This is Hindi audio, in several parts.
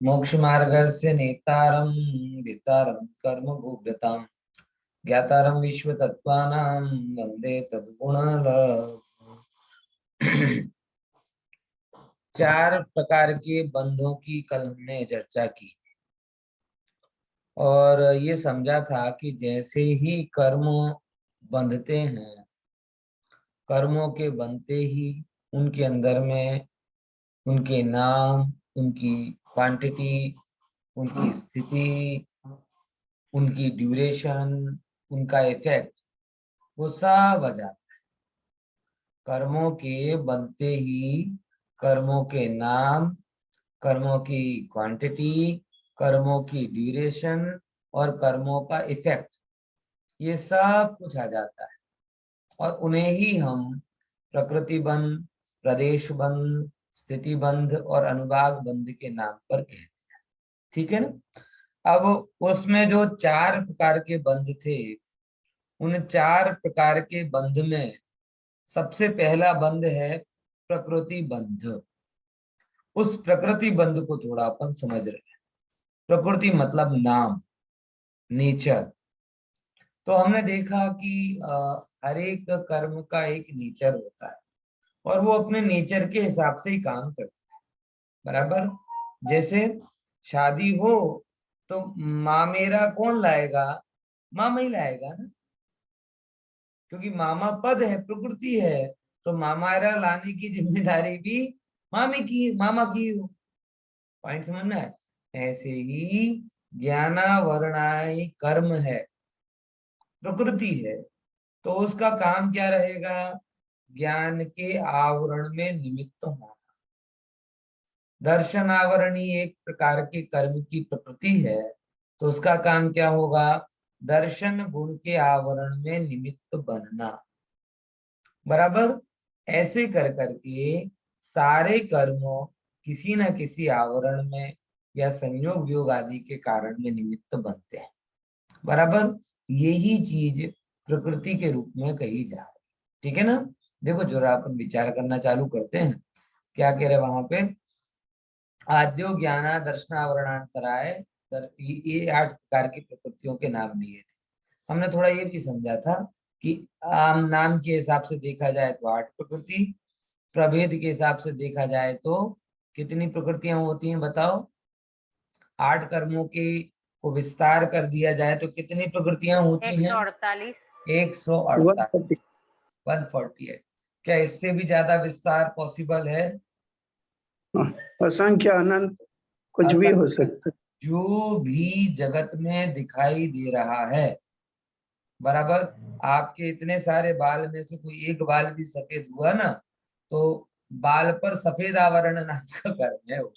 मोक्ष मार्गस्य नेतारं वितारं कर्म भोग्यतां ज्ञातारं विश्व तत्त्वानां वंदे तद्गुणल। चार प्रकार के बंधों की कल हमने चर्चा की और ये समझा था कि जैसे ही कर्म बंधते हैं, कर्मों के बनते ही उनके अंदर में उनके नाम, उनकी क्वांटिटी, उनकी स्थिति, उनकी ड्यूरेशन, उनका इफेक्ट, वो सब आ जाता है। कर्मों के बनते ही कर्मों के नाम, कर्मों की क्वांटिटी, कर्मों की ड्यूरेशन और कर्मों का इफेक्ट, ये सब कुछ आ जाता है। और उन्हें ही हम प्रकृति बंध, प्रदेश बंध, स्थिति बंध और अनुभाग बंध के नाम पर कहते हैं। ठीक है ना। अब उसमें जो चार प्रकार के बंध थे, उन चार प्रकार के बंध में सबसे पहला बंध है प्रकृति बंध। उस प्रकृति बंध को थोड़ा अपन समझ रहे हैं। प्रकृति मतलब नाम, नेचर। तो हमने देखा कि हर एक कर्म का एक नेचर होता है और वो अपने नेचर के हिसाब से ही काम करता है। बराबर। जैसे शादी हो तो मामेरा कौन लाएगा? मामा ही लाएगा ना, क्योंकि मामा पद है, प्रकृति है। तो मामारा लाने की जिम्मेदारी भी मामी की, मामा की हो। पॉइंट समझना है। ऐसे ही ज्ञानावरणाय कर्म है, प्रकृति है, तो उसका काम क्या रहेगा? ज्ञान के आवरण में निमित्त होना। दर्शन आवरणी एक प्रकार के कर्म की प्रकृति है, तो उसका काम क्या होगा? दर्शन गुण के आवरण में निमित्त बनना। बराबर। ऐसे कर करके सारे कर्मों किसी न किसी आवरण में या संयोग वियोग आदि के कारण में निमित्त बनते हैं। बराबर। यही चीज प्रकृति के रूप में कही जा रही। ठीक है ना। देखो जरा अपन विचार करना चालू करते हैं। क्या कह रहे वहां पे? आद्यो ज्ञाना दर्शनावरणांतराय, ये 8 प्रकार की प्रकृतियों के नाम लिए थे। हमने थोड़ा ये भी समझा था कि आम नाम के हिसाब से देखा जाए तो 8 प्रकृति, प्रभेद के हिसाब से देखा जाए तो कितनी प्रकृतियां होती हैं बताओ? 8 कर्मों के को विस्तार कर दिया जाए तो कितनी प्रकृतियां होती हैं? 148। 148, 148। क्या इससे भी ज्यादा विस्तार पॉसिबल है? असंख्य, अनंत, कुछ भी हो सकता है। जो भी जगत में दिखाई दे रहा है, बराबर। आपके इतने सारे बाल में से कोई एक बाल भी सफेद हुआ ना, तो बाल पर सफेद आवरण नाम का कर्म है वो।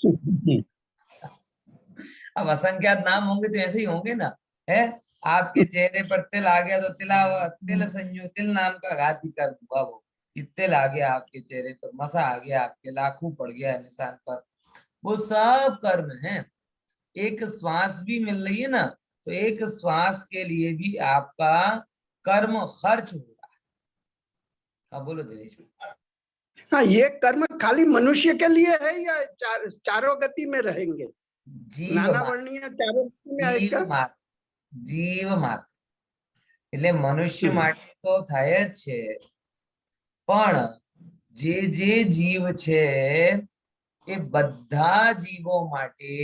अब असंख्यात नाम होंगे तो ऐसे ही होंगे ना, है। आपके चेहरे पर तिल आ गया तो तिल संयोग, तिल नाम का घाती कर्म हुआ वो। कि तिल आ गया आपके चेहरे पर, मसा आ गया आपके, लाखों पड़ गया निशान पर, वो सब कर्म है। एक श्वास भी मिल रही है ना, तो एक श्वास के लिए भी आपका कर्म खर्च हो रहा है। हाँ बोलो दिनेश। हाँ, ये कर्म खाली मनुष्य के लिए है या चारों गति में रहेंगे? जीव नाना मात्र, वर्णीय चारों गति में जीव आएगा। मात्र, जीव मात्र એટલે મનુષ્ય માટે તો થાય જ છે, પણ જે જીવ છે એ બધા જીવો માટે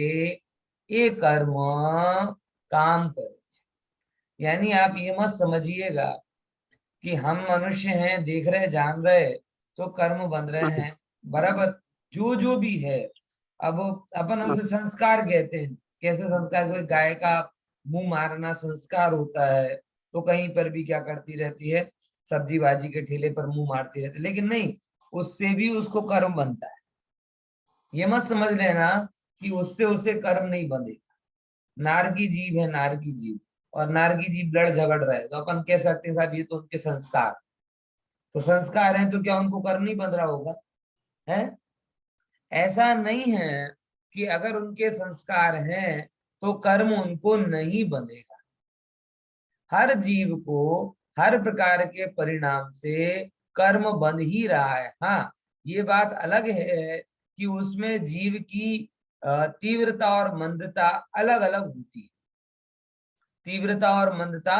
એ કર્મ काम करे છે। यानी आप ये मत समझिएगा कि हम मनुष्य हैं, देख रहे जान रहे तो कर्म बन रहे हैं। बराबर। जो भी है, अब अपन उसे संस्कार कहते हैं। कैसे संस्कार? कोई गाय का मुंह मारना संस्कार होता है, तो कहीं पर भी क्या करती रहती है? सब्जी भाजी के ठेले पर मुंह मारती रहती है, लेकिन नहीं, उससे भी उसको कर्म बनता है। ये मत समझ लेना कि उससे उसे कर्म नहीं बंधेगा। नार की जीव है, नार की जीव, और नार की जीव लड़ झगड़ रहे, तो अपन कह सकते हैं साहब ये तो उनके संस्कार, तो संस्कार है तो क्या उनको कर्म नहीं बंध रहा होगा? है। ऐसा नहीं है कि अगर उनके संस्कार हैं तो कर्म उनको नहीं बंधेगा। हर जीव को हर प्रकार के परिणाम से कर्म बंध ही रहा है। हाँ, ये बात अलग है कि उसमें जीव की तीव्रता और मंदता अलग अलग होती है। तीव्रता और मंदता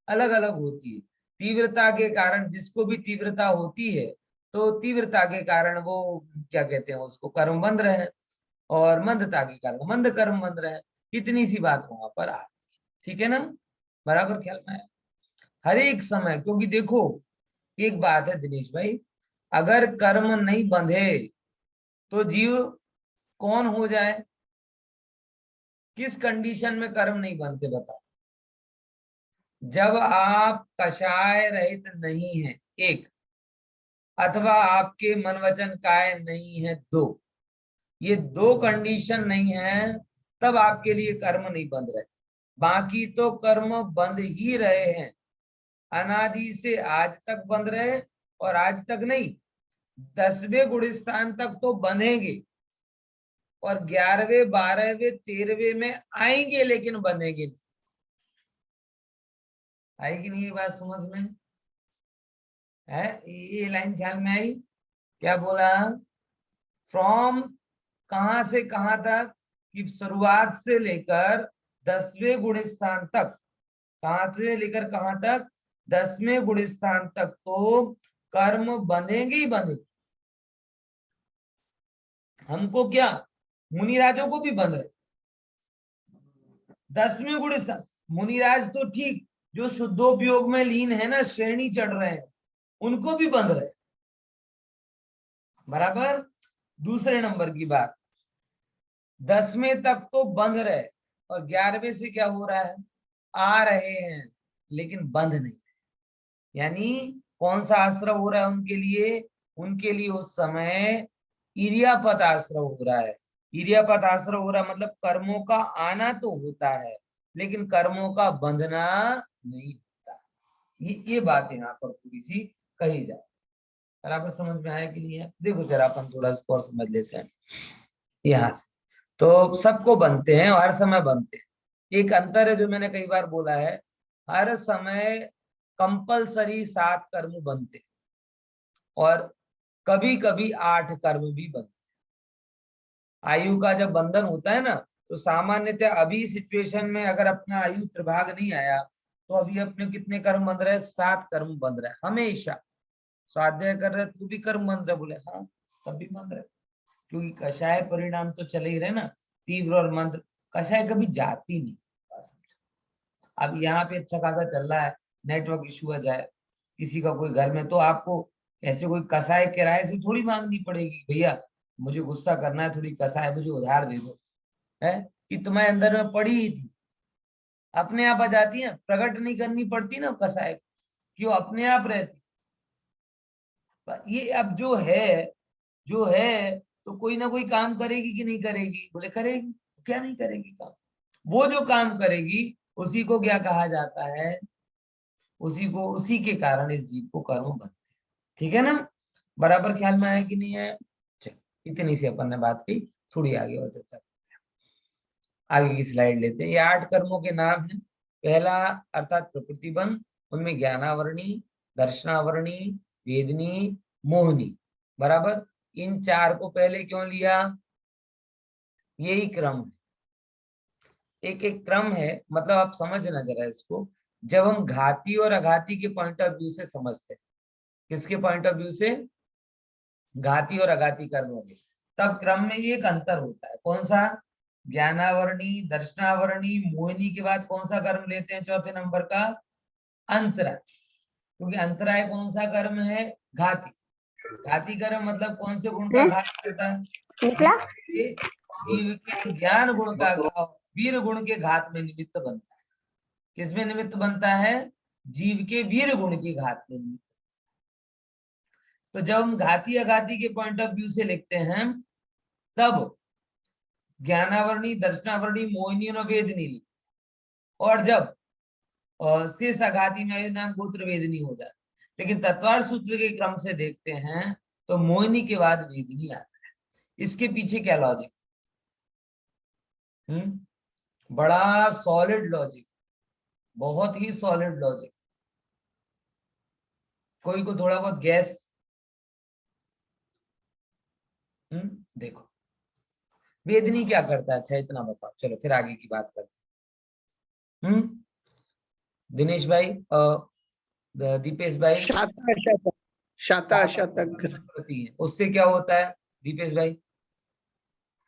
अलग अलग होती है। तीव्रता के कारण, जिसको भी तीव्रता होती है तो तीव्रता के कारण वो क्या कहते हैं, उसको कर्म बंध रहे हैं, और मंदता के कारण मंद कर्म बंध रहे हैं। इतनी सी बात वहां पर आ, ठीक है ना, बराबर ख्याल में है हर एक समय। क्योंकि देखो एक बात है दिनेश भाई, अगर कर्म नहीं बंधे तो जीव कौन हो जाए? किस कंडीशन में कर्म नहीं बनते बताओ? जब आप कषाय रहित नहीं है, एक, अथवा आपके मन वचन काय नहीं है, दो। ये दो कंडीशन नहीं है तब आपके लिए कर्म नहीं बंध रहे। बाकी तो कर्म बंध ही रहे हैं, अनादि से आज तक बंध रहे, और आज तक नहीं, 10वें गुण स्थान तक तो बंधेंगे, और 11वें 12वें 13वें में आएंगे, लेकिन बंधेंगे नहीं। आएगी नहीं ये बात समझ में है? ये लाइन ख्याल में आई? क्या बोला? फ्रॉम कहां से कहां तक? कि शुरुआत से लेकर 10वें गुण स्थान तक। कहां से लेकर कहां तक? 10वें गुण स्थान तक तो कर्म बंधेंगे ही बंधेंगे। हमको क्या, मुनिराजों को भी बंध रहे 10वें गुण स्थान। मुनिराज तो ठीक, जो शुद्धोपयोग में लीन है ना, श्रेणी चढ़ रहे हैं, उनको भी बंध रहे, बराबर। दूसरे नंबर की बात, 10वें तक तो बंध रहे, और 11वें से क्या हो रहा है? आ रहे हैं, लेकिन बंध नहीं रहे। यानी कौन सा आश्रय हो रहा है उनके लिए? उनके लिए उस समय इरियापत आश्रय हो रहा है। इरियापत आश्रय हो रहा है मतलब कर्मों का आना तो होता है, लेकिन कर्मों का बंधना नहीं होता। ये बात यहाँ पर थोड़ी सी कही जाए, बराबर समझ में आया कि नहीं है? देखो जरा अपन थोड़ा इसको और समझ लेते हैं यहाँ से। तो सबको बनते हैं और हर समय बनते हैं। एक अंतर है जो मैंने कई बार बोला है, हर समय कंपलसरी 7 कर्म बनते हैं, और कभी कभी 8 कर्म भी बनते हैं। आयु का जब बंधन होता है ना, तो सामान्यतः अभी सिचुएशन में अगर अपना आयु त्रिभाग नहीं आया, तो अभी अपने कितने कर्म बंध रहे? 7 कर्म बंध रहे हमेशा। स्वाध्याय कर रहे तो भी कर्म बंध रहे, बोले हाँ तब भी बंध रहे, क्योंकि कषाय परिणाम तो चले ही रहे ना, तीव्र और मंद। कषाय कभी जाती नहीं। अब यहाँ पे अच्छा खासा चल रहा है, नेटवर्क इशू आ जाए किसी का कोई घर में, तो आपको ऐसे कोई कषाय किराए से थोड़ी मांगनी पड़ेगी, भैया मुझे गुस्सा करना है, थोड़ी कषाय मुझे उधार दे दो, है कि तुम्हारे अंदर में पड़ी ही थी, अपने आप आ जाती है, प्रकट नहीं करनी पड़ती ना कषाय, क्यों अपने आप रहती। ये अब जो है तो कोई ना कोई काम करेगी कि नहीं करेगी? बोले करेगी, क्या नहीं करेगी काम? वो जो काम करेगी उसी को क्या कहा जाता है? उसी के कारण इस जीव को कर्म बनते हैं। ठीक है ना, बराबर ख्याल में आया कि नहीं है? चलो इतनी सी अपन ने बात की, थोड़ी आगे और चर्चा। आगे की स्लाइड लेते हैं। ये 8 कर्मों के नाम हैं। पहला अर्थात प्रकृति बंध, उनमें ज्ञानावरणी, दर्शनावरणी, वेदनी, मोहनी, बराबर। इन 4 को पहले क्यों लिया? यही क्रम है, एक एक क्रम है, मतलब आप समझना जरा इसको। जब हम घाती और अघाती के पॉइंट ऑफ व्यू से समझते हैं, किसके पॉइंट ऑफ व्यू से? घाती और अघाती कर्मों के, तब क्रम में एक अंतर होता है। कौन सा? ज्ञानावरणी, दर्शनावरणी, मोहिनी के बाद कौन सा कर्म लेते हैं चौथे नंबर का? अंतराय। क्योंकि अंतराय कौन सा कर्म है? घाती। घाती कर्म मतलब कौन से गुण का घात करता है? जीव के ज्ञान गुण का, वीर गुण के घात में निमित्त बनता है। किसमें निमित्त बनता है? जीव के वीर गुण की घात में निमित्त। तो जब हम घाती अघाती के पॉइंट ऑफ व्यू से लिखते हैं, तब ज्ञानावरणी, दर्शनावरणी, मोहिनी और वेदनी, और जब शेष अघाती में नाम गोत्र वेदनी हो जाता है। लेकिन तत्वार सूत्र के क्रम से देखते हैं तो मोहिनी के बाद वेदनी आता है। इसके पीछे क्या लॉजिक? बड़ा सॉलिड लॉजिक, बहुत ही सॉलिड लॉजिक। कोई को थोड़ा बहुत गैस? देखो वेदनी क्या करता है? अच्छा इतना बताओ, चलो फिर आगे की बात करते हैं। दिनेश भाई, दीपेश भाई, शाता शतक, शाता शतक। प्रति है, उससे क्या होता है दीपेश भाई?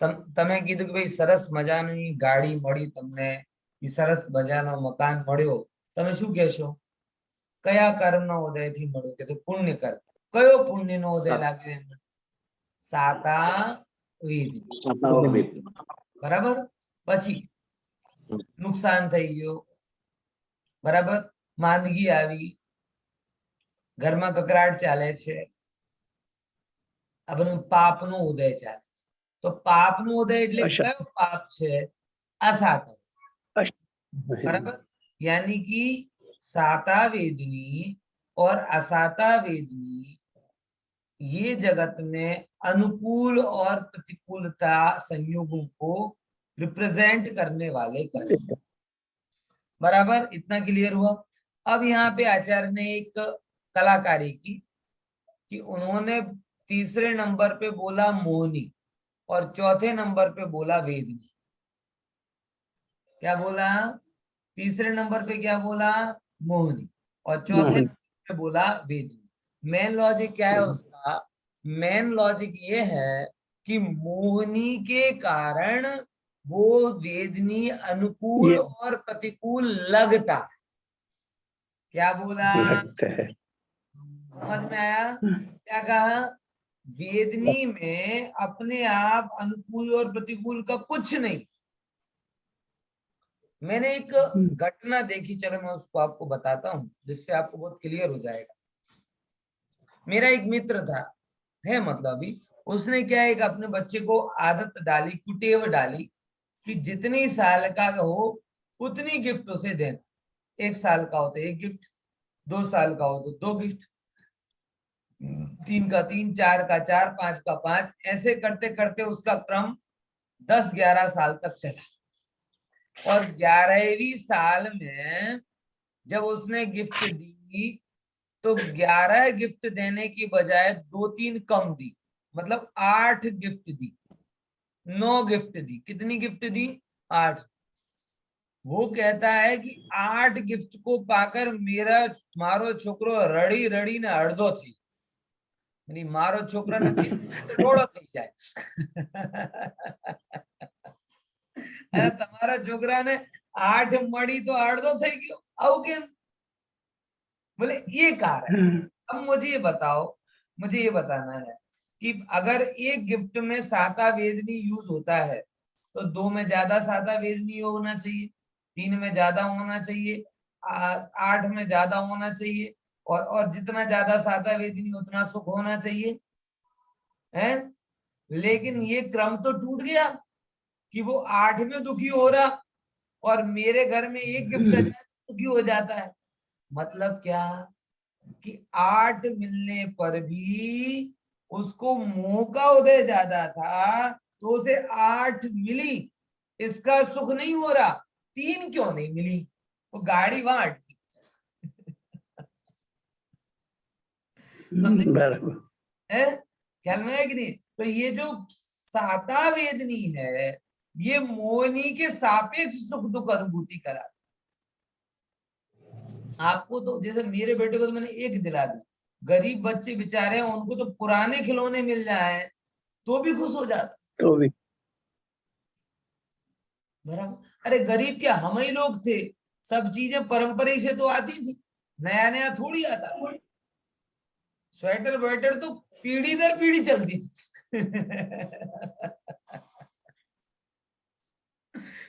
તમે કીધું કે ભાઈ સરસ મજાની ગાડી મળી તમને, એ સરસ મજાનો મકાન મળ્યો, તમે શું કહેશો? કયા કર્મનો ઉદયથી મળ્યો? કે પુણ્ય કર્મ. કયો પુણ્યનો ઉદય લાગ્યો એમને? સાતા વેદ. બરાબર. પછી નુકસાન થઈ ગયો, બરાબર, માંદગી આવી, ઘરમાં કકરાટ ચાલે છે, આ બધું પાપનો ઉદય ચાલે છે. તો પાપનો ઉદય એટલે કયો પાપ છે? અસાતા. बराबर, यानी कि साता वेदनी और असाता वेदनी ये जगत में अनुकूल और प्रतिकूलता संयोगों को रिप्रेजेंट करने वाले कर्म। बराबर, इतना क्लियर हुआ। अब यहाँ पे आचार्य ने एक कलाकारी की कि उन्होंने तीसरे नंबर पे बोला मोहनी और चौथे नंबर पे बोला वेदनी। क्या बोला? तीसरे नंबर पे क्या बोला? मोहनी, और चौथे नंबर पे बोला वेदनी। मेन लॉजिक क्या है उसका? मेन लॉजिक ये है कि मोहनी के कारण वो वेदनी अनुकूल और प्रतिकूल लगता है। क्या बोला? समझ में आया? क्या कहा? वेदनी में अपने आप अनुकूल और प्रतिकूल का कुछ नहीं। मैंने एक घटना देखी, चलो मैं उसको आपको बताता हूँ जिससे आपको बहुत क्लियर हो जाएगा। मेरा एक मित्र था, है मतलब अभी, उसने क्या एक अपने बच्चे को आदत डाली, कुटेव डाली कि जितनी साल का हो उतनी गिफ्ट उसे देना। 1 साल का हो तो 1 गिफ्ट, 2 साल का हो तो 2 गिफ्ट, 3 का 3, 4 का 4, 5 का 5, ऐसे करते करते उसका क्रम 10-11 साल तक चला। और 11वीं साल में जब उसने गिफ्ट दी तो 11 गिफ्ट देने की बजाय 2-3 कम दी, मतलब 8 गिफ्ट दी, 9 गिफ्ट दी। कितनी गिफ्ट दी? 8। वो कहता है कि 8 गिफ्ट को पाकर मारो छोकरो रड़ी रड़ी ने अर्धो थी। मारो छोकरा ने रोड़ो थी जाए। તમારા છોકરાને 8 મળી તો અડધો થઈ ગયો, આવું કેમ? बोले ये कारण। अब मुझे ये बताओ, मुझे ये बताना है कि अगर एक गिफ्ट में साता वेदनी यूज होता है तो 2 में ज्यादा साता वेदनी होना चाहिए, 3 में ज्यादा होना चाहिए, 8 में ज्यादा होना चाहिए, और जितना ज्यादा साता वेदनी उतना सुख होना चाहिए, है? लेकिन ये क्रम तो टूट गया कि वो 8 में दुखी हो रहा और मेरे घर में एक गिफ्ट दुखी हो जाता है। मतलब क्या कि 8 मिलने पर भी उसको मोह का उदय ज्यादा था तो उसे 8 मिली, इसका सुख नहीं हो रहा। 3 क्यों नहीं मिली? वो गाड़ी वहां अटकी। है ख्याल में है कि नहीं? तो ये जो साता वेदनी है ये मोहनी के सापेक्ष सुख दुख अनुभूति करा। आपको तो जैसे मेरे बेटे को तो मैंने एक दिला दी, गरीब बच्चे बेचारे हैं उनको तो पुराने खिलौने मिल जाए तो भी खुश हो जाते, तो भी बराबर। अरे गरीब क्या, हम ही लोग थे, सब चीजें परंपरा से तो आती थी, नया नया थोड़ी आता था। स्वेटर वेटर तो पीढ़ी दर पीढ़ी चलती थी।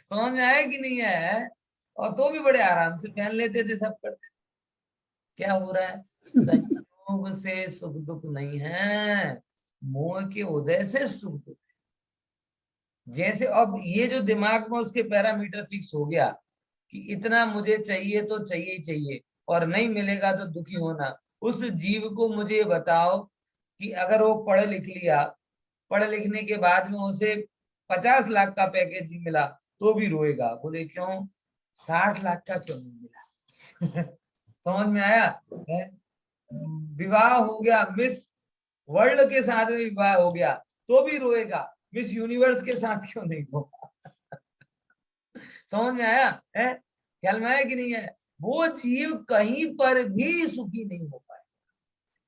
समझ में आया कि नहीं आया? और तो भी बड़े आराम से पहन लेते थे, सब करते। क्या हो रहा है? संयोग से सुख दुख नहीं है, मोह के उदय से सुख दुख। जैसे अब ये जो दिमाग में उसके पैरामीटर फिक्स हो गया कि इतना मुझे चाहिए तो चाहिए ही चाहिए और नहीं मिलेगा तो दुखी होना, उस जीव को मुझे बताओ कि अगर वो पढ़ लिख लिया, पढ़ लिखने के बाद में उसे 50 लाख का पैकेज मिला तो भी रोएगा। बोले क्यों? 60 लाख का क्यों नहीं मिला? समझ में आया? विवाह हो गया, मिस वर्ल्ड के साथ में विवाह हो गया तो भी रोएगा, मिस यूनिवर्स के साथ क्यों नहीं हुआ? समझ में आया है? ख्याल में आया कि नहीं है? वो जीव कहीं पर भी सुखी नहीं हो पाए,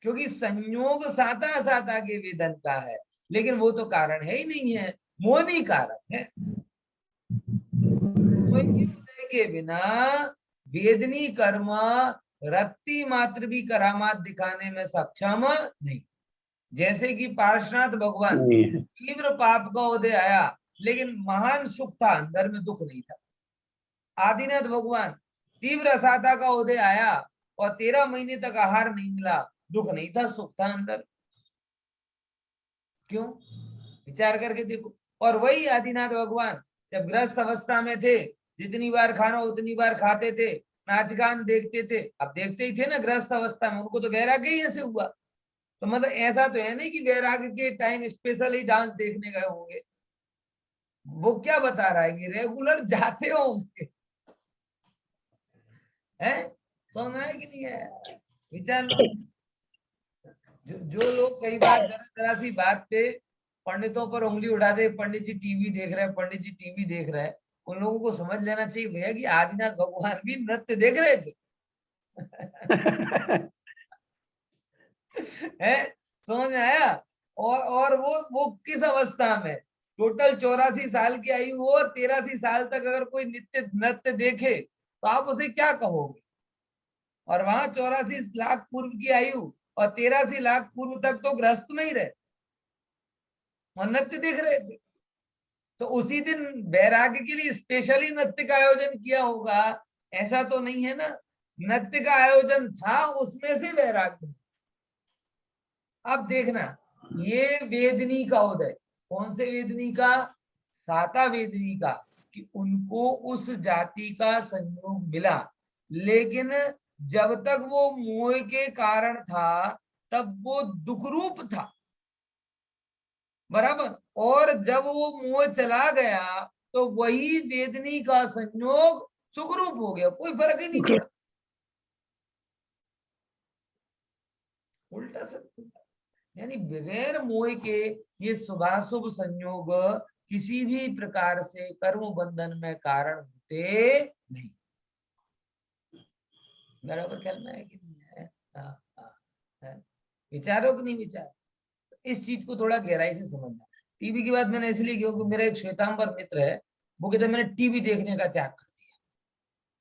क्योंकि संयोग साता साता के वेदन का है, लेकिन वो तो कारण है ही नहीं है, मोहनी कारण है। मोहिनी उदय के बिना वेदनी कर्म रत्ती मात्र भी करामात दिखाने में सक्षम नहीं। जैसे कि पार्श्वनाथ भगवान, तीव्र पाप का उदय आया लेकिन महान सुख था, अंदर में दुख नहीं था। आदिनाथ भगवान, तीव्र असाता का उदय आया और 13 महीने तक आहार नहीं मिला, दुख नहीं था, सुख था अंदर। क्यों? विचार करके देखो। और वही आदिनाथ भगवान जब गृहस्थ अवस्था में थे, जितनी बार खाना उतनी बार खाते थे, नाच गान देखते थे। अब देखते ही थे ना गृहस्थ अवस्था में, उनको तो वैराग्य ही ऐसे हुआ। तो मतलब ऐसा तो है नहीं कि वैराग्य के टाइम स्पेशल ही डांस देखने गए होंगे। वो क्या बता रहा है कि रेगुलर जाते होंगे। है? समझ है कि नहीं है? विचार लो। जो लोग कई बार जरा जरा सी बात पे पंडितों पर उंगली उठा दे, पंडित जी टीवी देख रहे हैं, पंडित जी टीवी देख रहे हैं, उन लोगों को समझ लेना चाहिए भैया कि आदिनाथ भगवान भी नृत्य देख रहे थे। है? समझ में आया? और वो किस अवस्था में? टोटल 84 साल की आयु हो और 83 साल तक अगर कोई नित्य नृत्य देखे तो आप उसे क्या कहोगे? और वहां 84 लाख पूर्व की आयु और 83 लाख पूर्व तक तो गृहस्थ में ही रहे और नृत्य देख रहे थे। तो उसी दिन वैराग्य के लिए स्पेशली नृत्य का आयोजन किया होगा, ऐसा तो नहीं है ना। नृत्य का आयोजन था, उसमें से वैराग्य। अब देखना, ये वेदनी का उदय, कौन से वेदनी का? साता वेदनी का, कि उनको उस जाति का संयोग मिला, लेकिन जब तक वो मोह के कारण था तब वो दुख रूप था, बराबर। और जब वो मोह चला गया तो वही वेदनी का संयोग सुखरूप हो गया, कोई फर्क ही नहीं पड़ा। उल्टा सब। यानी बगैर मोह के ये शुभाशुभ संयोग किसी भी प्रकार से कर्म बंधन में कारण होते नहीं। बराबर ख्याल में है कि नहीं है? हाँ, हाँ, विचारो कि नहीं विचार? इस चीज को थोड़ा गहराई से समझना। टीवी की बात मैंने इसलिए क्योंकि मेरा एक श्वेतांबर मित्र है, वो कहते मैंने टीवी देखने का त्याग कर दिया।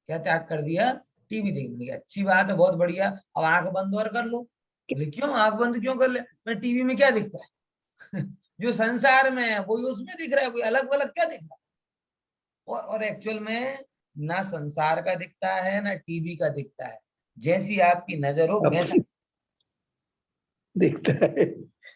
क्या त्याग कर दिया? टीवी देखने का। अच्छी बात है, बहुत बढ़िया। अब आंख बंद और कर लो। बोले क्यों आंख बंद क्यों कर ले? मैं टीवी में क्या दिखता है? जो संसार में है वही उसमें दिख रहा है, कोई अलग अलग क्या दिख रहा है? और एक्चुअल में ना संसार का दिखता है ना टीवी का दिखता है, जैसी आपकी नजर हो वैसा दिखता है।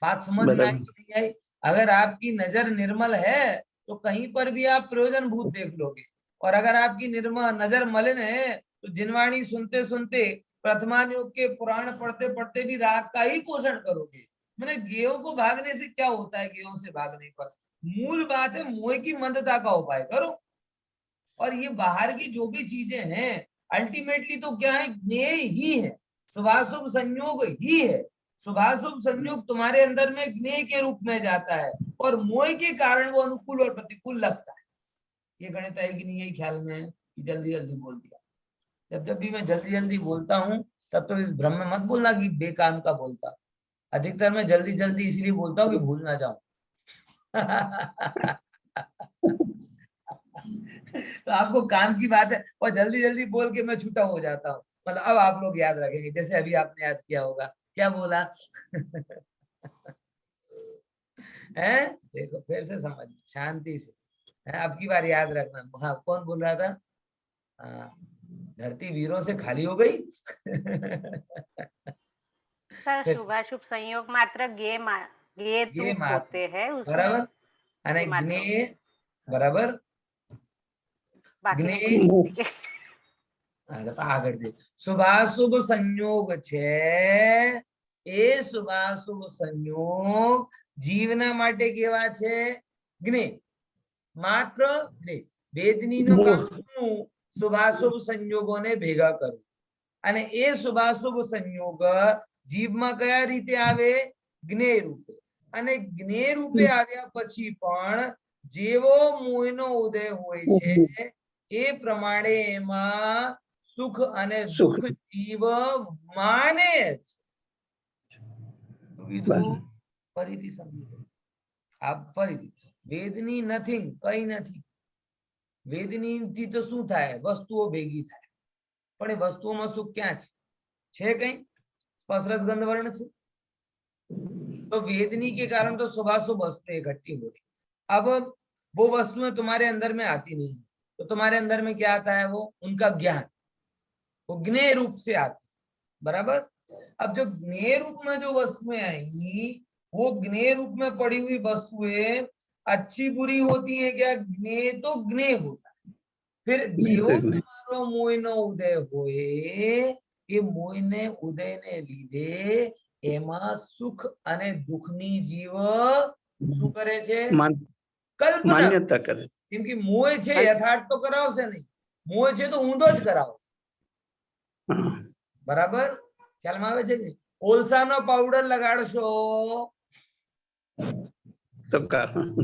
बात समझ में आई कि नहीं आई? अगर आपकी नजर निर्मल है तो कहीं पर भी आप प्रयोजन भूत देख लोगे, और अगर आपकी निर्मल नजर मलिन है तो जिनवाणी सुनते सुनते, प्रथमान योग के पुराण पढ़ते पढ़ते भी राग का ही पोषण करोगे। मैंने गेहूं को भागने से क्या होता है? गेहूं से भागने पर मूल बात है मोह की मंदता का उपाय करो। और ये बाहर की जो भी चीजें हैं अल्टीमेटली तो क्या है? ज्ञेय ही है, शुभाशुभ संयोग ही है। शुभाशुभ संयोग तुम्हारे अंदर में ज्ञेय के रूप में जाता है, और मोह के कारण वो अनुकूल और प्रतिकूल लगता है। ये गणित है कि नहीं? यही ख्याल में है कि जल्दी जल्दी बोल दिया। जब जब भी मैं जल्दी जल्दी बोलता हूँ तब तो इस भ्रम में मत बोलना कि बेकाम का बोलता। अधिकतर मैं जल्दी जल्दी इसलिए बोलता हूँ कि भूल ना जाऊं। तो आपको काम की बात है और जल्दी जल्दी बोल के मैं छूटा हो जाता हूँ। मतलब अब आप लोग याद रखेंगे, जैसे अभी आपने याद किया होगा। क्या बोला? है? देखो फिर से समझ, शांति से है? अब की बार याद रखना। हाँ, कौन बोल रहा था? हाँ, धरती वीरों से खाली हो गई। सर फिर शुभाशुभ संयोग मात्र गे ये रूप मात्र, होते हैं उसमें, बराबर। अरे मात्र ग्ने, बराबर। बाकी ग्ने, नहीं कुछ ठीक है। આગળ દે શુભાશુભ સંયોગ છે એ શુભાશુભ સંયોગ જીવના માટે કેવા છે? જ્ઞેય, માત્ર જ્ઞેય। વેદનીનું કામ શું? શુભાશુભ સંયોગોને ભેગા કરવું, અને એ શુભાશુભ સંયોગ જીવમાં કયા રીતે આવે? જ્ઞેય રૂપે। અને જ્ઞેય રૂપે આવ્યા પછી પણ જેવો મોહનો ઉદય હોય છે એ પ્રમાણે એમાં સુખ અને દુઃખ જીવ માને છે કીધું ફરીથી સમજો આપ ફરીથી વેદની નથિંગ કઈ નથી વેદની થી તો શું થાય વસ્તુઓ ભેગી થાય પણ એ વસ્તુઓમાં સુખ ક્યાં છે કઈ स्पर्श रस गंध वर्ण से तो वेदनी के कारण तो शुभाशुभ वस्तुएं इकट्ठी हो रही अब वो वस्तुएं तुम्हारे अंदर में आती नहीं तो तुम्हारे अंदर में क्या आता है वो उनका ज्ञान वो ज्ञेय रूप से आती बराबर अब जो ज्ञेय रूप में जो वस्तुएं आई वो ज्ञेय रूप में पड़ी हुई वस्तुएं अच्छी बुरी होती है क्या ज्ञेय तो ज्ञेय होता है फिर जीवो तुम्हारो मोहनो उदय होए એ મોહને ઉદયને લીધે એમાં સુખ અને દુઃખની જીવ શું કરે છે કલ્પના માન્યતા કરે કેમ કે મોહ છે યથાર્થ તો કરાવશે નહીં મોહ છે તો ઊંધો જ કરાવશે બરાબર ખ્યાલમાં આવે છે કે કોલસાનો પાવડર લગાડશો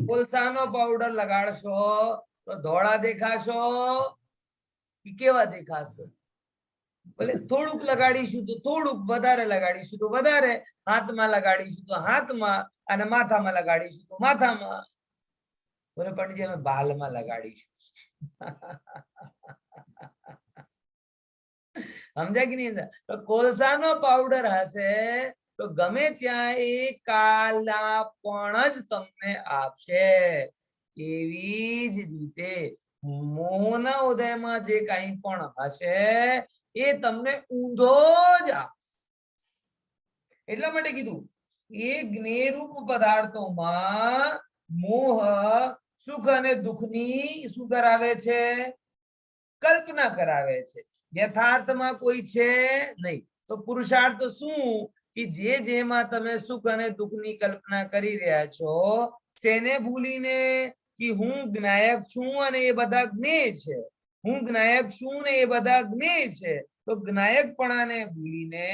કોલસાનો પાવડર લગાડશો તો ધોળા દેખાશો કે કેવા દેખાશો ભલે થોડુંક લગાડીશું તો થોડુંક વધારે લગાડીશું તો વધારે હાથમાં લગાડીશું તો હાથમાં અને માથામાં લગાડીશું તો માથામાં બોલે પંડિતજી અમે બાલમાં લગાડીશું સમજ્યા કે નહીં તો કોલસાનો પાવડર હશે તો ગમે ત્યાં એ કાલાપણ જ તમને આપશે એવી જ રીતે મોહના ઉદયમાં જે કંઈ પણ હશે એ તમને ઊંધો જ આપશે એટલા માટે કીધું એ જ્ઞેયરૂપ પદાર્થોમાં મોહ સુખ અને દુઃખની શું કરાવે છે કલ્પના કરાવે છે યથાર્થમાં કોઈ છે નહીં તો પુરુષાર્થ શું કે જે જેમાં તમે સુખ અને દુઃખની કલ્પના કરી રહ્યા છો તેને ભૂલીને કે હું જ્ઞાયક છું અને એ બધા જ્ઞેય છે હું જ્ઞાયક છું ને એ બધા જ્ઞેય છે તો જ્ઞાયકપણાને ભૂલીને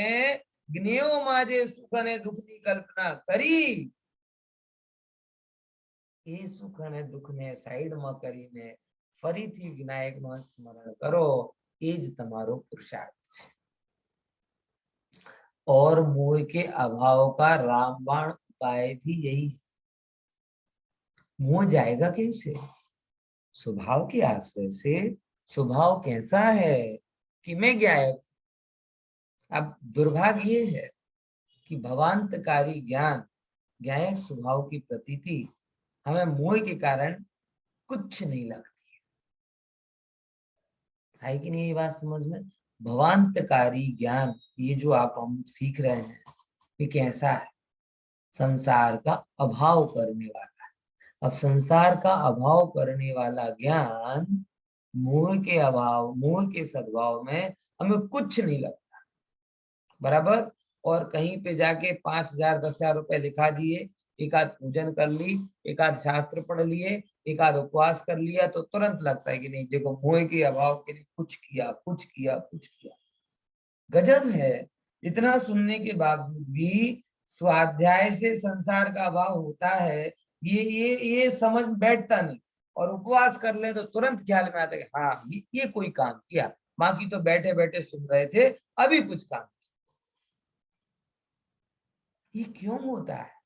જ્ઞેયોમાં જે સુખ અને દુઃખની કલ્પના કરી એ સુખ અને દુઃખને સાઈડમાં કરીને ફરીથી જ્ઞાયકનું સ્મરણ કરો એ જ તમારો પુરુષાર્થ છે और मोह के अभाव का रामबाण उपाय भी यही है मोह जाएगा कैसे स्वभाव के आश्रय से स्वभाव कैसा है कि मैं ज्ञायक अब दुर्भाग्य ये है कि भवांतकारी ज्ञान ज्ञायक स्वभाव की प्रतीति हमें मोह के कारण कुछ नहीं लगती है कि नहीं ये बात समझ में भवांतकारी ज्ञान ये जो आप हम सीख रहे हैं ये कैसा है संसार का अभाव करने वाला है अब संसार का अभाव करने वाला ज्ञान मोह के अभाव मोह के सद्भाव में हमें कुछ नहीं लगता बराबर और कहीं पे जाके 5,000 10,000 रुपए दिखा दिए एक आध पूजन कर ली एक आध शास्त्र पढ़ लिए एक आध उपवास कर लिया तो तुरंत लगता है कि नहीं देखो मोह के अभाव के लिए कुछ किया कुछ किया कुछ किया गजब है इतना सुनने के बावजूद भी स्वाध्याय से संसार का अभाव होता है ये समझ बैठता नहीं और उपवास कर ले तो तुरंत ख्याल में आता है हाँ ये कोई काम किया बाकी तो बैठे बैठे सुन रहे थे अभी कुछ काम किया ये क्यों होता है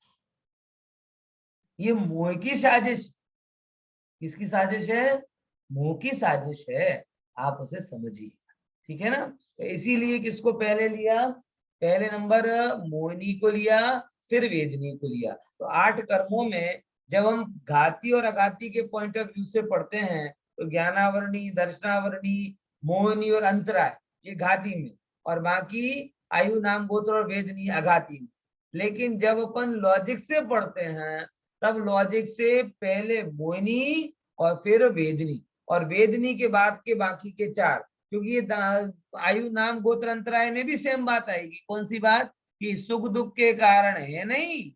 ये मोह की साजिश किसकी साजिश है मोह की साजिश है आप उसे समझिए ठीक है ना तो इसीलिए किसको पहले लिया पहले नंबर मोहिनी को लिया फिर वेदनी को लिया तो 8 कर्मों में जब हम घाती और अघाती के पॉइंट ऑफ व्यू से पढ़ते हैं तो ज्ञानावरणी दर्शनावरणी मोहिनी और अंतराय ये घाती में और बाकी आयु नाम गोत्र और वेदनी अघाती में लेकिन जब अपन लॉजिक से पढ़ते हैं तब लॉजिक से पहले मोहिनी और फिर वेदनी और वेदनी के बाद के बाकी के 4 क्योंकि ये आयु नाम गोत्र अंतराय में भी सेम बात आएगी कौन सी बात कि सुख दुख के कारण है नहीं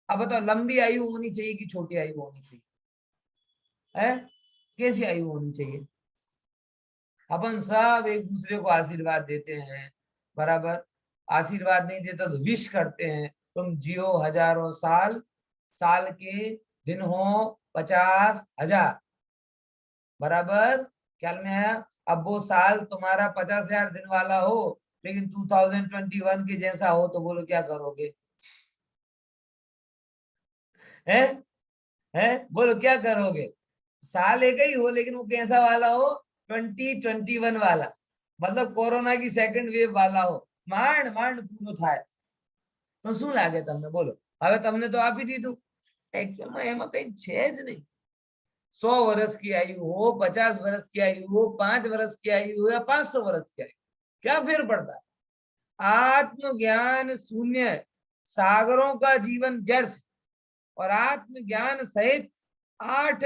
अब बताओ लंबी आयु होनी चाहिए कि छोटी आयु होनी चाहिए है कैसी आयु होनी चाहिए अपन सब एक दूसरे को आशीर्वाद देते हैं बराबर आशीर्वाद नहीं देता तो विश करते हैं तुम जियो हजारों साल साल के दिन हो 50,000, बराबर ख्याल में आया। अब वो साल तुम्हारा 50,000 दिन वाला हो लेकिन 2021 के जैसा हो तो बोलो क्या करोगे? हैं बोलो क्या करोगे? साल एक ही हो लेकिन वो कैसा वाला हो? 2021 वाला, मतलब कोरोना की सेकंड वेव वाला हो, માંડ માંડ પૂરો થાય તો શું લાગે તમને? બોલો હવે તમને તો આપી દીધું, એકચ્યુઅલમાં એમાં કઈ છે જ નહીં। 100 वर्ष की आयु हो, 50 वर्ष की आयु हो, 5 वर्ष की आयु हो या 500 वर्ष की आयु, क्या फेर पड़ता है? आत्मज्ञान शून्य, सागरों का जीवन व्यर्थ, और आत्मज्ञान सहित 8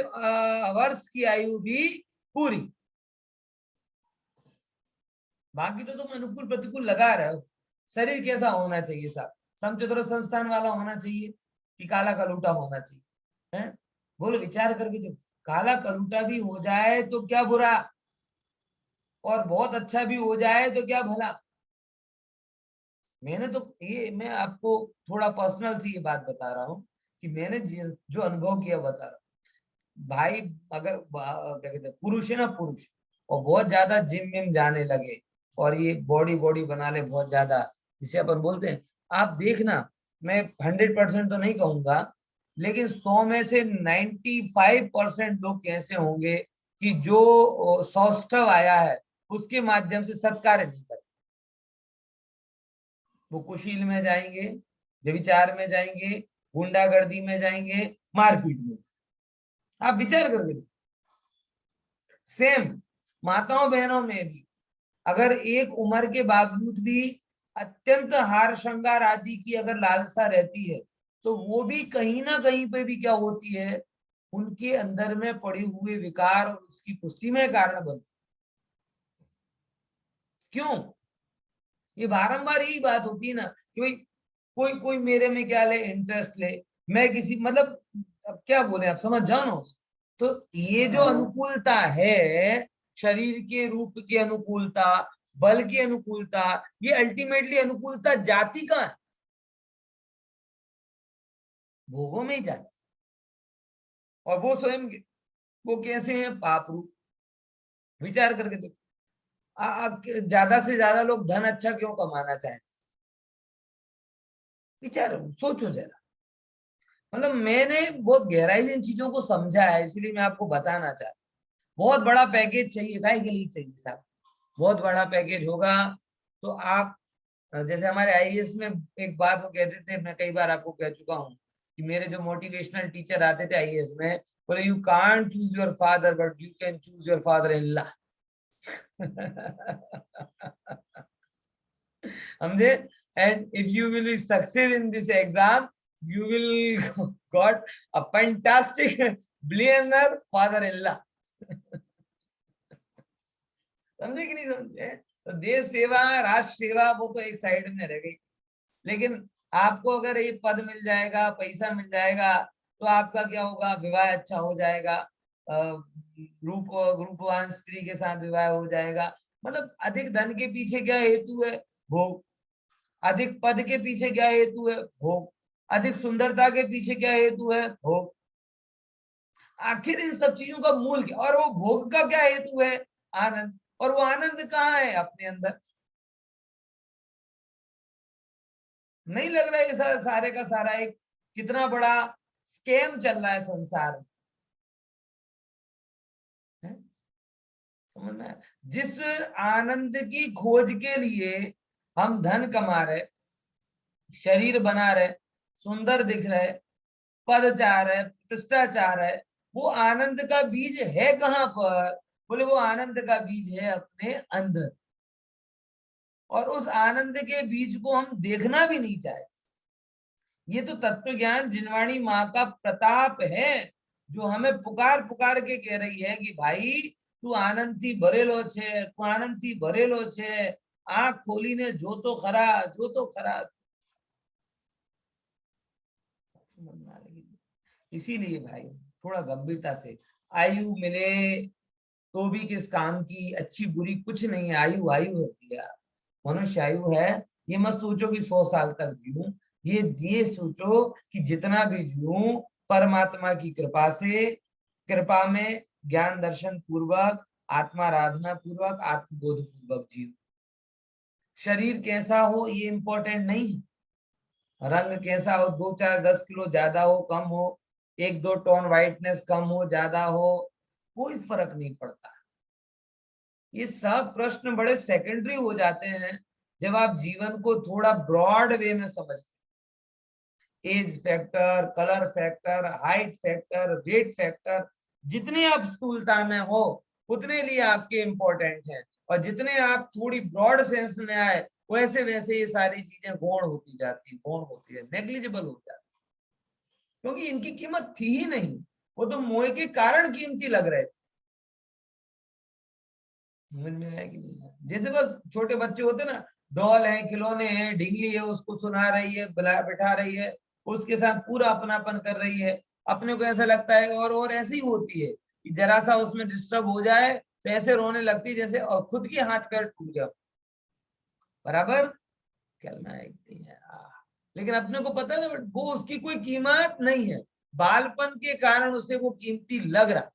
वर्ष की आयु भी पूरी। बाकी तो तुम अनुकूल प्रतिकूल लगा रहे हो। शरीर कैसा होना चाहिए साहब? समचतुर संस्थान वाला होना चाहिए कि काला कलूटा होना चाहिए? हैं बोलो, विचार करके देखो। काला कलूटा भी हो जाए तो क्या बुरा, और बहुत अच्छा भी हो जाए तो क्या भला। मैंने तो ये, मैं आपको थोड़ा पर्सनल सी ये बात बता रहा हूँ कि मैंने जो अनुभव किया बता रहा हूँ। भाई अगर क्या कहते हैं, पुरुष है ना, पुरुष, और बहुत ज्यादा जिम में जाने लगे और ये बॉडी बॉडी बना ले बहुत ज्यादा, जिसे अपन बोलते हैं, आप देखना, मैं 100% तो नहीं कहूंगा लेकिन 100 में से 95% लोग कैसे होंगे कि जो सौष्ठव आया है उसके माध्यम से सत्कार्य नहीं करते। वो कुशील में जाएंगे, व्यभिचार में जाएंगे, गुंडागर्दी में जाएंगे, मारपीट में। आप विचार करके देखो। सेम माताओं बहनों में भी अगर एक उम्र के बावजूद भी अत्यंत हार श्रृंगार आदि की अगर लालसा रहती है तो वो भी कहीं ना कहीं पे भी क्या होती है, उनके अंदर में पड़े हुए विकार और उसकी पुष्टि में कारण बनती। क्यों? ये बारंबार यही बात होती है ना कि भाई कोई कोई मेरे में क्या ले, इंटरेस्ट ले, मैं किसी, मतलब अब क्या बोले, आप समझ जाओ ना। तो ये जो अनुकूलता है, शरीर के रूप की अनुकूलता, बल की अनुकूलता, ये अल्टीमेटली अनुकूलता जाति का है, भोगों में ही जाती। और वो स्वयं वो कैसे है? पाप रूप। विचार करके देखो, ज्यादा से ज्यादा लोग धन अच्छा क्यों कमाना चाहते? विचार सोचो जरा। मतलब मैंने बहुत गहराई से इन चीजों को समझा है, इसलिए मैं आपको बताना चाहता हूँ। बहुत बड़ा पैकेज चाहिए, काय के लिए चाहिए साहब? बहुत बड़ा पैकेज होगा तो आप, जैसे हमारे आईएएस में एक बात वो कहते थे, मैं कई बार आपको कह चुका हूँ कि मेरे जो मोटिवेशनल टीचर आते थे आईएएस में, बोले you can't choose your father but you can choose your father in law. समझे? And if you will success in this exam you will got a fantastic billionaire father-in-law। समझे कि नहीं समझे? तो देश सेवा, राष्ट्र सेवा वो तो एक साइड में रह गई, लेकिन आपको अगर ये पद मिल जाएगा, पैसा मिल जाएगा तो आपका क्या होगा? विवाह अच्छा हो जाएगा, रूपवान स्त्री के साथ विवाह हो जाएगा। मतलब अधिक धन के पीछे क्या हेतु है? भोग। अधिक पद के पीछे क्या हेतु है? भोग। अधिक सुंदरता के पीछे क्या हेतु है? भोग। आखिर इन सब चीजों का मूल क्या? और वो भोग का क्या हेतु है? आनंद। और वो आनंद कहाँ है? अपने अंदर। नहीं लग रहा है ये सारे का सारा एक कितना बड़ा स्कैम चल रहा है संसार में? समझ में? जिस आनंद की खोज के लिए हम धन कमा रहे, शरीर बना रहे, सुंदर दिख रहे, पद चाह रहे, प्रतिष्ठा चाह रहे, वो आनंद का बीज है कहाँ पर? बोले वो आनंद का बीज है अपने अंदर, और उस आनंद के बीज को हम देखना भी नहीं चाहते। ये तो तत्व ज्ञान जिनवाणी माँ का प्रताप है, जो हमें पुकार पुकार के कह रही है कि भाई तू आनंद थी भरेलो छे, तू आनंद थी भरेलो छे, आंख खोली ने जो तो खरा, जो तो खरा। इसीलिए भाई थोड़ा गंभीरता से, आयु मिले तो भी किस काम की, अच्छी बुरी कुछ नहीं है, आयु आयु होती है। मनुष्य आयु है, ये मत सोचो कि 100 साल तक जीऊं। ये सोचो कि जितना भी जीव परमात्मा की कृपा से, कृपा में ज्ञान दर्शन पूर्वक, आत्माराधना पूर्वक, आत्मबोध पूर्वक जीव। शरीर कैसा हो ये इंपॉर्टेंट नहीं है, रंग कैसा हो, 2-4-10 किलो ज्यादा हो कम हो, 1-2 टोन व्हाइटनेस कम हो ज्यादा हो, कोई फर्क नहीं पड़ता। ये सब प्रश्न बड़े सेकेंडरी हो जाते हैं जब आप जीवन को थोड़ा ब्रॉड वे में समझते हैं। Age factor, colour factor, height factor, weight factor, जितने आप स्थूलता में हो उतने लिए आपके इंपॉर्टेंट हैं, और जितने आप थोड़ी ब्रॉड सेंस में आए वैसे वैसे ये सारी चीजें गौण होती जाती, गौण होती है, नेग्लिजिबल हो जाती, क्योंकि इनकी कीमत थी ही नहीं, वो तो मोह के कारण कीमती लग रहे थे। समझ में आया कि नहीं? जैसे बस छोटे बच्चे होते ना, डॉल है, खिलौने हैं, ढींगली है, उसको सुना रही है, बिठा रही है, उसके साथ पूरा अपनापन कर रही है, अपने को ऐसा लगता है, और ऐसी ही होती है कि जरा सा उसमें डिस्टर्ब हो जाए तो ऐसे रोने लगती है जैसे और खुद की हाथ पैर टूट गया बराबर। ख्याल में आया कि नहीं है? लेकिन अपने को पता है वो उसकी कोई कीमत नहीं है, बालपन के कारण उसे वो कीमती लग रहा।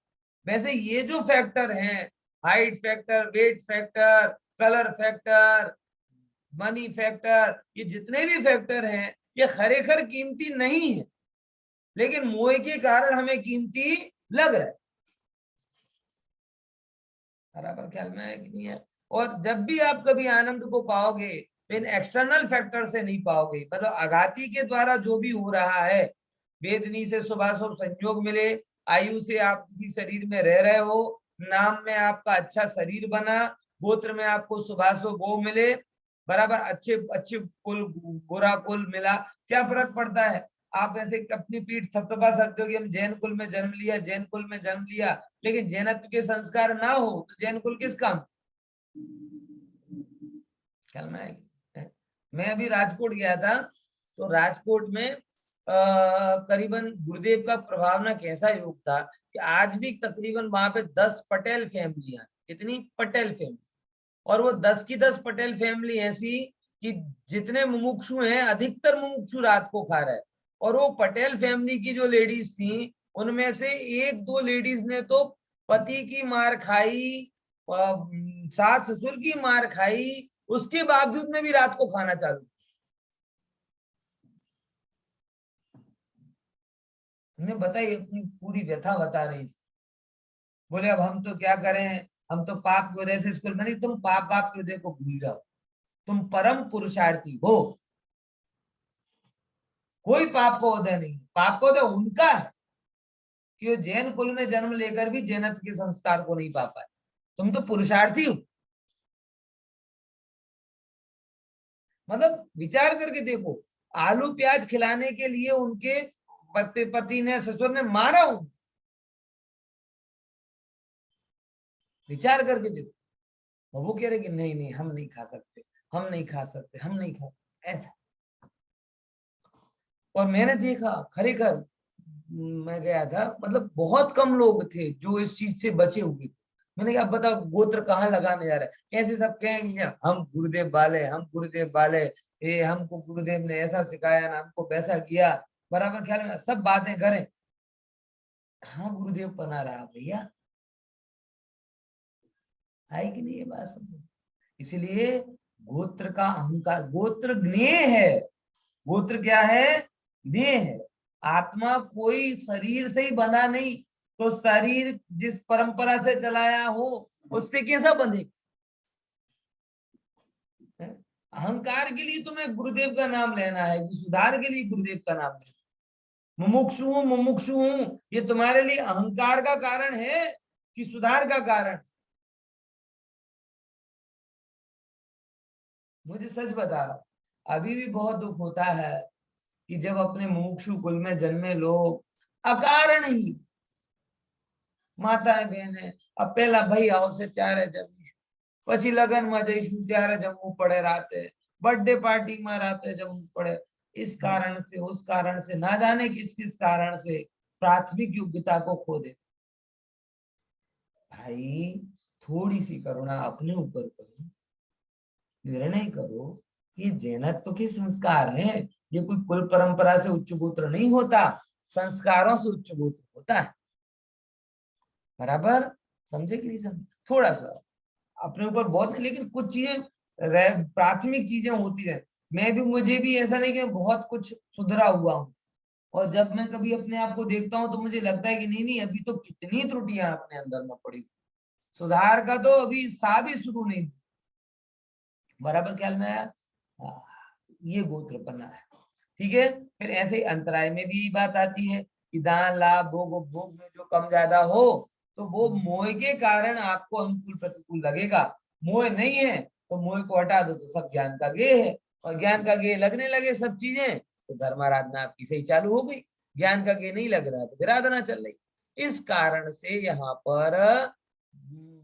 वैसे ये जो फैक्टर हैं, height factor, weight factor, colour factor, money factor, ये जितने भी फैक्टर हैं ये खरेखर कीमती नहीं है, लेकिन मोह के कारण हमें कीमती लग रहा है। बराबर ख्याल में है कि नहीं है? और जब भी आप कभी आनंद को पाओगे तो इन एक्सटर्नल फैक्टर से नहीं पाओगे, मतलब आघाती के द्वारा जो भी हो रहा है, वेदनी से शुभाशुभ संयोग मिले, आयु से आप किसी शरीर में रह रहे हो, नाम में आपका अच्छा शरीर बना, गोत्र में आपको शुभाशुभ वो मिले, बराबर, अच्छे अच्छे कुल, बुरा कुल मिला, क्या फर्क पड़ता है? आप ऐसे अपनी पीठ थपथपा सकते हो कि हम जैन कुल में जन्म लिया, जैन कुल में जन्म लिया, लेकिन जैनत्व के संस्कार ना हो तो जैन कुल किस काम? मैं अभी राजकोट गया था, तो राजकोट में करीबन गुरुदेव का प्रभावना कैसा योग था कि आज भी तकरीबन वहां पे 10 पटेल फैमिलियां, कितनी पटेल फैमिली, और वो 10 की 10 पटेल फैमिली ऐसी कि जितने मुमुक्षु हैं अधिकतर मुमुक्षु रात को खा रहे हैं, और वो पटेल फैमिली की जो लेडीज थी उनमें से 1-2 लेडीज ने तो पति की मार खाई, सास ससुर की मार खाई, उसके बावजूद में भी रात को खाना चालू। उन्हें बताइए, अपनी पूरी व्यथा बता रही थी। बोले अब हम तो क्या करें, हम तो पाप की वजह से स्कूल में नहीं, तुम पाप की वजह को भूल जाओ, तुम परम पुरुषार्थी हो, कोई पाप को उदय नहीं, पाप को उदय उनका है कि वो जैन कुल में जन्म लेकर भी जैनत्व के संस्कार को नहीं पा पाए, तुम तो पुरुषार्थी हो। मतलब विचार करके देखो, आलू प्याज खिलाने के लिए उनके पति ने, ससुर ने मारा हूं, विचार करके देखो, और वो कह रहे कि नहीं नहीं हम नहीं खा सकते, हम नहीं खा सकते, हम नहीं खा ऐसा। और मैंने देखा खरेखर, मैं गया था, मतलब बहुत कम लोग थे जो इस चीज से बचे हुए थे। मैंने कहा बताओ गोत्र कहाँ लगाने जा रहा है, कैसे सब कहेंगे हम गुरुदेव वाले, हम गुरुदेव वाले, ये हमको गुरुदेव ने ऐसा सिखाया ना, हमको वैसा किया, बराबर ख्याल में सब बातें करें, कहाँ गुरुदेव बना रहा भैया, है कि नहीं ये बात समझ? इसलिए गोत्र का अहंकार, गोत्र ज्ञेय है, गोत्र क्या है? ज्ञेय है। आत्मा कोई शरीर से ही बना नहीं, तो शरीर जिस परंपरा से चलाया हो उससे कैसा बंधे? अहंकार के लिए तुम्हें गुरुदेव का नाम लेना है, सुधार के लिए गुरुदेव का नाम लेना, मुमुक्षु हूं ये तुम्हारे लिए अहंकार का कारण है कि सुधार का कारण? मुझे सच बता रहा, अभी भी बहुत दुख होता है कि जब अपने मुमुक्षु कुल में जन्मे लोग अकारण ही, माताएं बहने, अब पहला भाई आओ से त्यारे जमीश, પછી લગન માં જઈશું ત્યારે જમવું પડે राते, बर्थडे पार्टी में राते जमવું पड़े, इस कारण से उस कारण से, ना जाने किस किस कारण से प्राथमिक योग्यता को खो दे। भाई थोड़ी सी करुणा अपने ऊपर करो, निर्णय करो कि जैनत्व के संस्कार हैं, ये कोई कुल परंपरा से उच्च गोत्र नहीं होता, संस्कारों से उच्च गोत्र होता है। बराबर समझे कि नहीं समझे? थोड़ा सा अपने ऊपर बहुत नहीं, लेकिन कुछ चीजें प्राथमिक चीजें होती है। मुझे भी ऐसा नहीं कि मैं बहुत कुछ सुधरा हुआ हूँ, और जब मैं कभी अपने आप को देखता हूँ तो मुझे लगता है कि नहीं नहीं, अभी तो कितनी त्रुटियां अपने अंदर में पड़ी, सुधार का तो अभी सा भी शुरू नहीं। बराबर ख्याल में आया? ये गोत्र बनना है, ठीक है। फिर ऐसे ही अंतराय में भी बात आती है कि दान लाभ भोग उपभोग में जो कम ज्यादा हो तो वो मोह के कारण आपको अनुकूल प्रतिकूल लगेगा। मोह नहीं है तो मोह को हटा दो तो सब ज्ञान का गेय है, और ज्ञान का गेय लगने लगे सब चीजें तो धर्माराधना आपकी सही चालू हो गई। ज्ञान का गेय नहीं लग रहा तो विराधना चल रही। इस कारण से यहाँ पर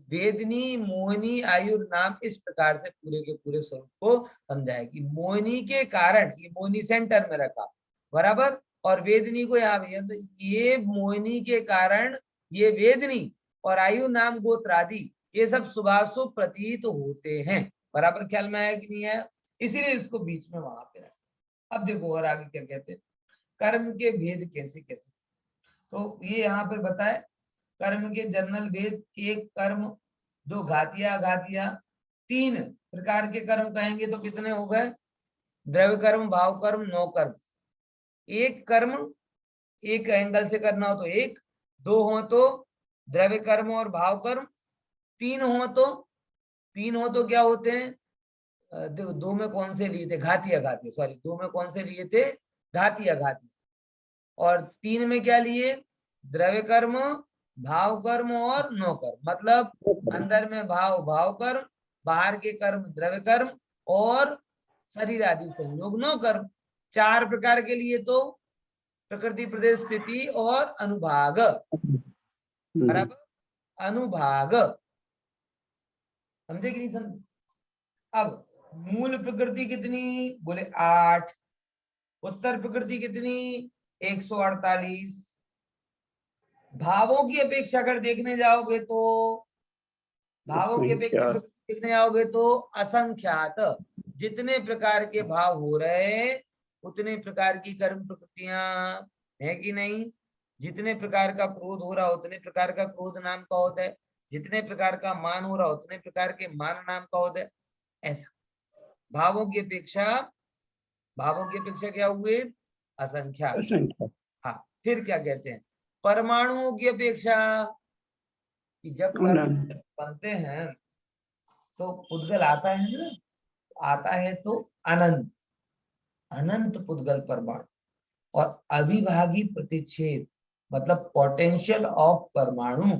वेदनी मोहिनी आयुर नाम इस प्रकार से पूरे के पूरे स्वरूप को समझाया कि मोहिनी के कारण, ये मोहिनी सेंटर में रखा बराबर, और वेदनी को यहाँ ये मोहिनी के कारण ये वेदनी और आयु नाम गोत्र आदि ये सब शुभाशुभ प्रतीत होते हैं। बराबर ख्याल में आया कि नहीं आया? इसीलिए इसको बीच में वहां पे रखा। अब देखो और आगे क्या कहते हैं, कर्म के भेद कैसे कैसे। तो ये यहाँ पे बताए कर्म के जनरल भेद, एक कर्म, दो घातिया घातिया, तीन प्रकार के कर्म कहेंगे तो कितने हो गए? द्रव्य कर्म, भाव कर्म, नौ कर्म। एक कर्म एक एंगल से करना हो तो एक, दो हो तो द्रव्य कर्म और भाव कर्म, तीन हो तो क्या होते हैं? दो में कौन से लिए थे? घातिया घातिया, सॉरी, दो में कौन से लिए थे? घातिया घातिया। और तीन में क्या लिए? द्रव्य कर्म, भाव कर्म और नौ कर्म। मतलब अंदर में भाव कर्म, बाहर के कर्म द्रव्य कर्म, और शरीर आदि संयोग नौ कर्म। चार प्रकार के लिए तो प्रकृति प्रदेश स्थिति और अनुभाग। बराबर, अनुभाग समझे कि नहीं समझे? अब मूल प्रकृति कितनी? बोले 8। उत्तर प्रकृति कितनी? 148। भावों की अपेक्षा अगर देखने जाओगे तो, भावों की अपेक्षा देखने जाओगे तो असंख्यात, जितने प्रकार के भाव हो रहे उतने प्रकार की कर्म प्रकृतियां है कि नहीं? जितने प्रकार का क्रोध हो रहा उतने प्रकार का क्रोध नाम का होता है, जितने प्रकार का मान हो रहा उतने प्रकार के मान नाम का होता है। ऐसा भावों की अपेक्षा क्या हुए? असंख्यात। हाँ, फिर क्या कहते हैं? परमाणुओं की अपेक्षा, कि जब बनते हैं तो पुद्गल आता है ना, आता है तो अनंत, अनंत पुद्गल परमाणु। और अविभागी प्रतिच्छेद मतलब पोटेंशियल ऑफ परमाणु,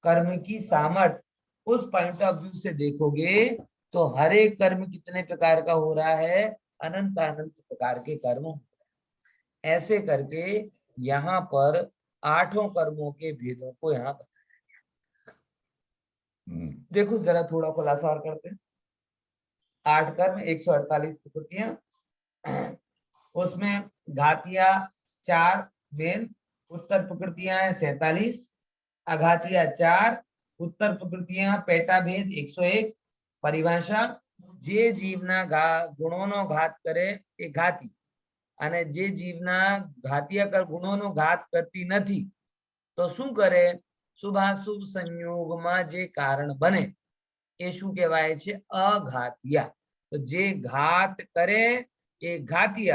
कर्म की सामर्थ्य, उस पॉइंट ऑफ व्यू से देखोगे तो हर एक कर्म कितने प्रकार का हो रहा है? अनंत अनंत प्रकार के कर्म हो रहे हैं। ऐसे करके यहाँ पर 8 कर्मों के भेदों को यहाँ बताया गया। देखो जरा थोड़ा खुलासा और करते हैं। 8 कर्म, 148 प्रकृतियां, उसमें घातिया 4 मेन, उत्तर प्रकृतियां हैं 47, अघातिया 4, उत्तर प्रकृतियां पेटा भेद 101। परिभाषा, जे जीवना गुणोनो घात करे એ ઘાતી, અને જે જીવના ઘાતિયા કર ગુણોનો ઘાત કરતી નથી તો શું કરે? શુભાશુભ સંયોગમાં જે કારણ બને એ શું કહેવાય છે? અઘાતિયા। તો જે ઘાત કરે એ ઘાતિયા।